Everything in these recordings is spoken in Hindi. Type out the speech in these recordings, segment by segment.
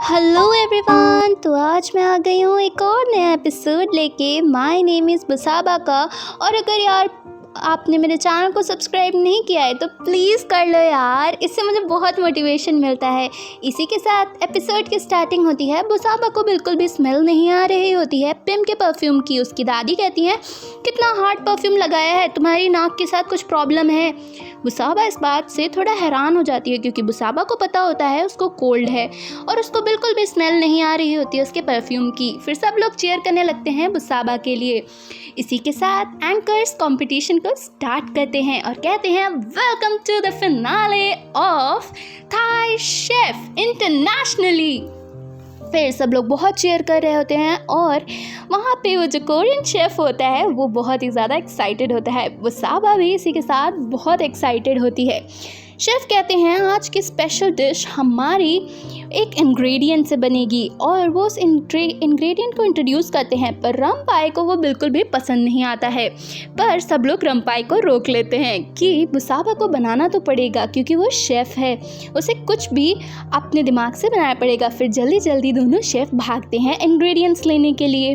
Hello everyone. तो आज मैं आ गई हूँ एक और नया एपिसोड लेके माय नेम इज़ बुसाबा का। और अगर यार आपने मेरे चैनल को सब्सक्राइब नहीं किया है तो प्लीज़ कर लो यार, इससे मुझे बहुत मोटिवेशन मिलता है। इसी के साथ एपिसोड की स्टार्टिंग होती है। बुसाबा को बिल्कुल भी स्मेल नहीं आ रही होती है पिम के परफ्यूम की। उसकी दादी कहती है, कितना हार्ड परफ्यूम लगाया है, तुम्हारी नाक के साथ कुछ प्रॉब्लम है। बुसाबा इस बात से थोड़ा हैरान हो जाती है क्योंकि बुसाबा को पता होता है उसको कोल्ड है और उसको बिल्कुल भी स्मेल नहीं आ रही होती है उसके परफ्यूम की। फिर सब लोग चीयर करने लगते हैं बुसाबा के लिए। इसी के साथ एंकर्स कंपटीशन को स्टार्ट करते हैं और कहते हैं, welcome to the finale of Thai chef internationally. फिर सब लोग बहुत चीयर कर रहे होते हैं और वहाँ पे वो जो कोरियन शेफ़ होता है वो बहुत ही ज़्यादा एक्साइटेड होता है। बुसाबा भी इसी के साथ बहुत एक्साइटेड होती है। शेफ़ कहते हैं, आज की स्पेशल डिश हमारी एक इंग्रेडिएंट से बनेगी और वो उस इंग्रेडिएंट को इंट्रोड्यूस करते हैं। पर रमपाई को वो बिल्कुल भी पसंद नहीं आता है। पर सब लोग रमपाई को रोक लेते हैं कि बुसाबा को बनाना तो पड़ेगा क्योंकि वो शेफ़ है, उसे कुछ भी अपने दिमाग से बनाना पड़ेगा। फिर जल्दी जल्दी दोनों शेफ़ भागते हैं इंग्रेडिएंट्स लेने के लिए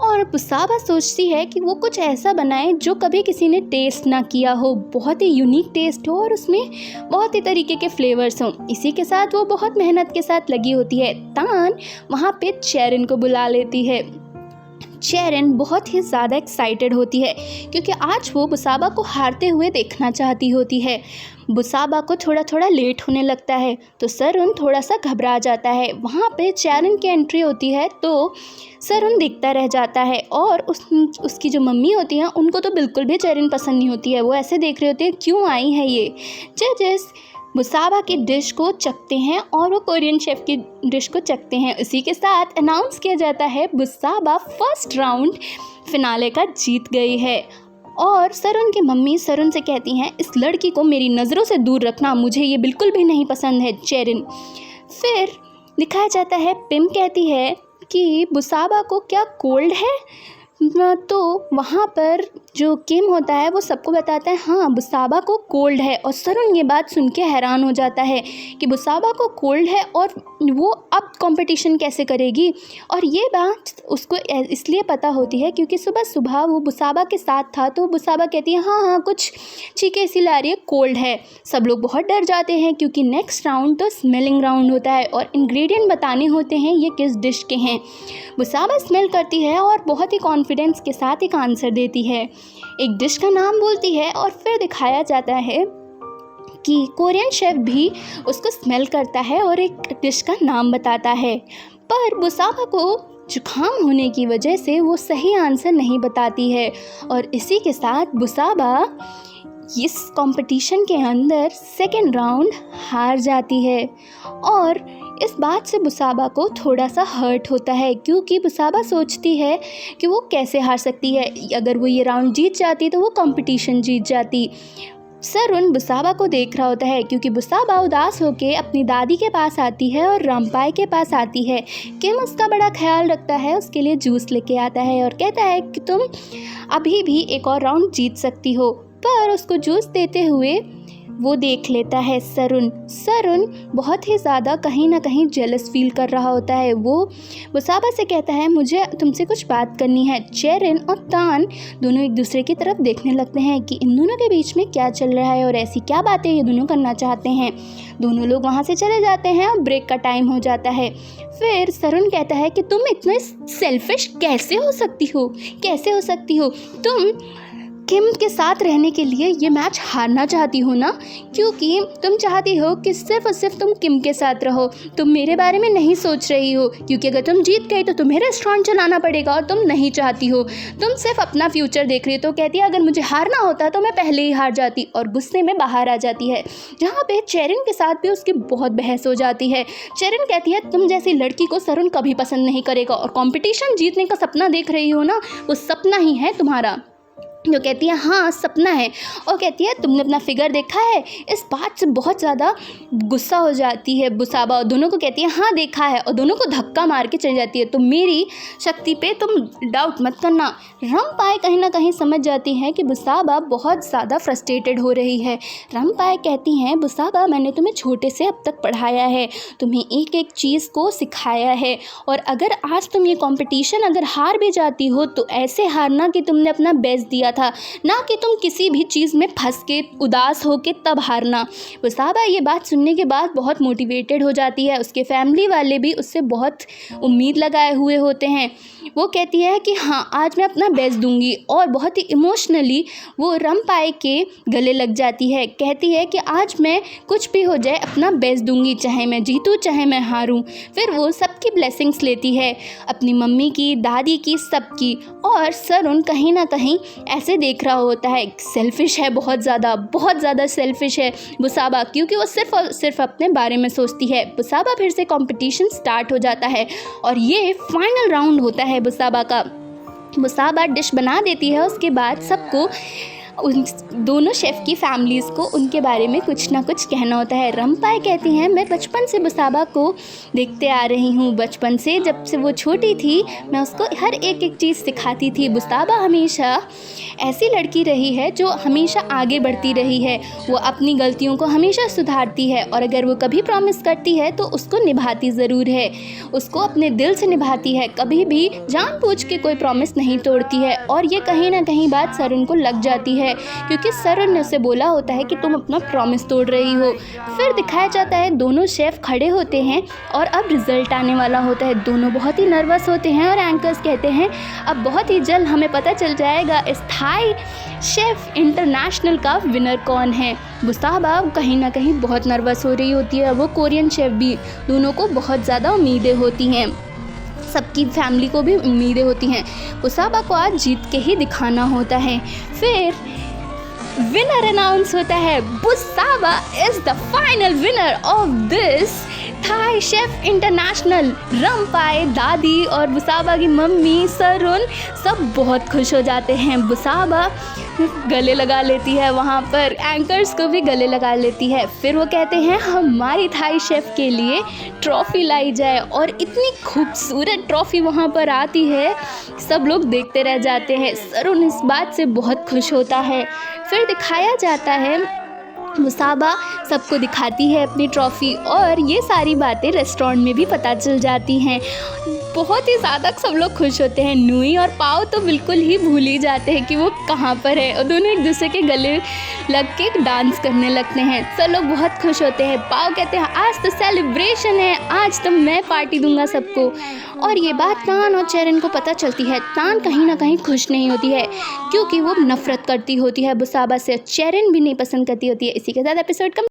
और बुसाबा सोचती है कि वो कुछ ऐसा बनाए जो कभी किसी ने टेस्ट ना किया हो, बहुत ही यूनिक टेस्ट हो और उसमें बहुत ही तरीके के फ्लेवर्स हों। इसी के साथ वो बहुत मेहनत के साथ लगी होती है। तान वहाँ पे चेरिन को बुला लेती है। चेरिन बहुत ही ज़्यादा एक्साइटेड होती है क्योंकि आज वो बुसाबा को हारते हुए देखना चाहती होती है। बुसाबा को थोड़ा थोड़ा लेट होने लगता है तो सरुन थोड़ा सा घबरा जाता है। वहाँ पे चेरिन की एंट्री होती है तो सरुन दिखता रह जाता है और उसकी जो मम्मी होती हैं उनको तो बिल्कुल भी चेरिन पसंद नहीं होती है। वो ऐसे देख रहे होते हैं, क्यों आई है ये। जजेस बुसाबा की डिश को चखते हैं और वो कोरियन शेफ़ की डिश को चखते हैं। इसी के साथ अनाउंस किया जाता है, बुसाबा फर्स्ट राउंड फिनाले का जीत गई है। और सरुन की मम्मी सरुन से कहती हैं, इस लड़की को मेरी नज़रों से दूर रखना, मुझे ये बिल्कुल भी नहीं पसंद है चेरिन। फिर दिखाया जाता है, पिम कहती है कि बुसाबा को क्या कोल्ड है। तो वहाँ पर जो किम होता है वो सबको बताता है, हाँ बुसाबा को कोल्ड है। और सरुन ये बात सुन के हैरान हो जाता है कि बुसाबा को कोल्ड है और वो अब कंपटीशन कैसे करेगी। और ये बात उसको इसलिए पता होती है क्योंकि सुबह सुबह वो बुसाबा के साथ था तो बुसाबा कहती है, हाँ हाँ कुछ छींके इसी ला रही है, कोल्ड है। सब लोग बहुत डर जाते हैं क्योंकि नेक्स्ट राउंड तो स्मेलिंग राउंड होता है और इंग्रेडिएंट बताने होते हैं ये किस डिश के हैं। बुसाबा स्मेल करती है और बहुत ही कॉन्फिडेंस के साथ एक आंसर देती है, एक डिश का नाम बोलती है और फिर दिखाया जाता है कि कोरियन शेफ़ भी उसको स्मेल करता है और एक डिश का नाम बताता है। पर बुसाबा को जुकाम होने की वजह से वो सही आंसर नहीं बताती है और इसी के साथ बुसाबा इस कंपटीशन के अंदर सेकेंड राउंड हार जाती है। और इस बात से बुसाबा को थोड़ा सा हर्ट होता है क्योंकि बुसाबा सोचती है कि वो कैसे हार सकती है। अगर वो ये राउंड जीत जाती तो वो कंपटीशन जीत जाती। सरुन बुसाबा को देख रहा होता है क्योंकि बुसाबा उदास होकर अपनी दादी के पास आती है और रमपाई के पास आती है। किम उसका बड़ा ख्याल रखता है, उसके लिए जूस लेके आता है और कहता है कि तुम अभी भी एक और राउंड जीत सकती हो। पर उसको जूस देते हुए वो देख लेता है सरुन बहुत ही ज़्यादा कहीं ना कहीं जेलस फील कर रहा होता है। वो बुसाबा से कहता है, मुझे तुमसे कुछ बात करनी है। चेरिन और तान दोनों एक दूसरे की तरफ देखने लगते हैं कि इन दोनों के बीच में क्या चल रहा है और ऐसी क्या बातें ये दोनों करना चाहते हैं। दोनों लोग वहाँ से चले जाते हैं और ब्रेक का टाइम हो जाता है। फिर सरुन कहता है कि तुम इतने सेल्फिश कैसे हो सकती हो, तुम किम के साथ रहने के लिए ये मैच हारना चाहती हो ना, क्योंकि तुम चाहती हो कि सिर्फ और सिर्फ तुम किम के साथ रहो। तुम मेरे बारे में नहीं सोच रही हो क्योंकि अगर तुम जीत गई तो तुम्हें रेस्टोरेंट चलाना पड़ेगा और तुम नहीं चाहती हो, तुम सिर्फ अपना फ्यूचर देख रही हो। तो कहती है, अगर मुझे हारना होता तो मैं पहले ही हार जाती और गुस्से में बाहर आ जाती है। जहाँ पे चेरिन के साथ भी उसकी बहुत बहस हो जाती है। चेरिन कहती है, तुम जैसी लड़की को सरुन कभी पसंद नहीं करेगा और कॉम्पिटिशन जीतने का सपना देख रही हो ना, वो सपना ही है तुम्हारा। जो कहती है हाँ सपना है, और कहती है तुमने अपना फिगर देखा है। इस बात से बहुत ज़्यादा गुस्सा हो जाती है बुसाबा और दोनों को कहती है हाँ देखा है, और दोनों को धक्का मार के चली जाती है। तो मेरी शक्ति पे तुम डाउट मत करना। रमपाय कहीं ना कहीं समझ जाती हैं कि बुसाबा बहुत ज़्यादा फ्रस्ट्रेटेड हो रही है। रमपाय कहती हैं बुसाबा मैंने तुम्हें छोटे से अब तक पढ़ाया है, तुम्हें एक एक चीज़ को सिखाया है, और अगर आज तुम ये कंपटीशन अगर हार भी जाती हो तो ऐसे हारना कि तुमने अपना बेस्ट दिया था, ना कि तुम किसी भी चीज़ में फंस के उदास हो के तब हारना। बुसाबा ये बात सुनने के बाद बहुत मोटिवेटेड हो जाती है। उसके फैमिली वाले भी उससे बहुत उम्मीद लगाए हुए होते हैं। वो कहती है कि हाँ आज मैं अपना बेस्ट दूंगी, और बहुत ही इमोशनली वो रमपाय के गले लग जाती है। कहती है कि आज मैं कुछ भी हो जाए अपना बेस्ट दूंगी, चाहे मैं जीतूँ चाहे मैं हारूँ। फिर वो सबकी ब्लेसिंग्स लेती है, अपनी मम्मी की, दादी की, सबकी। और सरुण कहीं ना कहीं ऐसे देख रहा होता है, सेल्फिश है, बहुत ज़्यादा सेल्फिश है बुसाबा, क्योंकि वो सिर्फ और सिर्फ अपने बारे में सोचती है। बुसाबा फिर से कंपटीशन स्टार्ट हो जाता है और ये फाइनल राउंड होता है बुसाबा का। बुसाबा डिश बना देती है, उसके बाद सबको उन दोनों शेफ़ की फैमिलीज़ को उनके बारे में कुछ ना कुछ कहना होता है। रमपाय कहती हैं मैं बचपन से बुसाबा को देखते आ रही हूँ, बचपन से जब से वो छोटी थी मैं उसको हर एक एक चीज़ सिखाती थी। बुसाबा हमेशा ऐसी लड़की रही है जो हमेशा आगे बढ़ती रही है, वो अपनी गलतियों को हमेशा सुधारती है, और अगर वो कभी प्रॉमिस करती है तो उसको निभाती ज़रूर है, उसको अपने दिल से निभाती है, कभी भी जानबूझ के कोई प्रॉमिस नहीं तोड़ती है। और ये कहीं ना कहीं बात सरुण को लग जाती है, क्योंकि सरुण ने उसे बोला होता है कि तुम अपना प्रॉमिस तोड़ रही हो। फिर दिखाया जाता है दोनों शेफ़ खड़े होते हैं और अब रिज़ल्ट आने वाला होता है। दोनों बहुत ही नर्वस होते हैं और एंकर्स कहते हैं अब बहुत ही जल्द हमें पता चल जाएगा इस थाई शेफ़ इंटरनेशनल का विनर कौन है। बुसाबा कहीं ना कहीं बहुत नर्वस हो रही होती है, वो कोरियन शेफ़ भी। दोनों को बहुत ज़्यादा उम्मीदें होती हैं, सबकी फैमिली को भी उम्मीदें होती हैं। बुसाबा को आज जीत के ही दिखाना होता है। फिर विनर अनाउंस होता है, Busaba is the final winner of this Thai chef international. Rampai, दादी और बुसाबा की मम्मी सरुण सब बहुत खुश हो जाते हैं। बुसाबा गले लगा लेती है, वहाँ पर एंकर्स को भी गले लगा लेती है। फिर वो कहते हैं हमारी थाई शेफ के लिए ट्रॉफ़ी लाई जाए, और इतनी खूबसूरत ट्रॉफ़ी वहाँ पर आती है, सब लोग देखते रह जाते हैं। सरुण इस बात से बहुत खुश होता है। फिर दिखाया जाता है बुसाबा सबको दिखाती है अपनी ट्रॉफ़ी, और ये सारी बातें रेस्टोरेंट में भी पता चल जाती हैं। बहुत ही ज़्यादा सब लोग खुश होते हैं। नुई और पाव तो बिल्कुल ही भूल ही जाते हैं कि वो कहाँ पर है, और दोनों एक दूसरे के गले लग के डांस करने लगते हैं। सब लोग बहुत खुश होते हैं। पाव कहते हैं आज तो सेलिब्रेशन है, आज तो मैं पार्टी दूंगा सबको। और ये बात तान और चेरन को पता चलती है। तान कहीं ना कहीं खुश नहीं होती है, क्योंकि वो नफरत करती होती है बुसाबा से। चेरन भी नहीं पसंद करती होती है। इसी के साथ एपिसोड का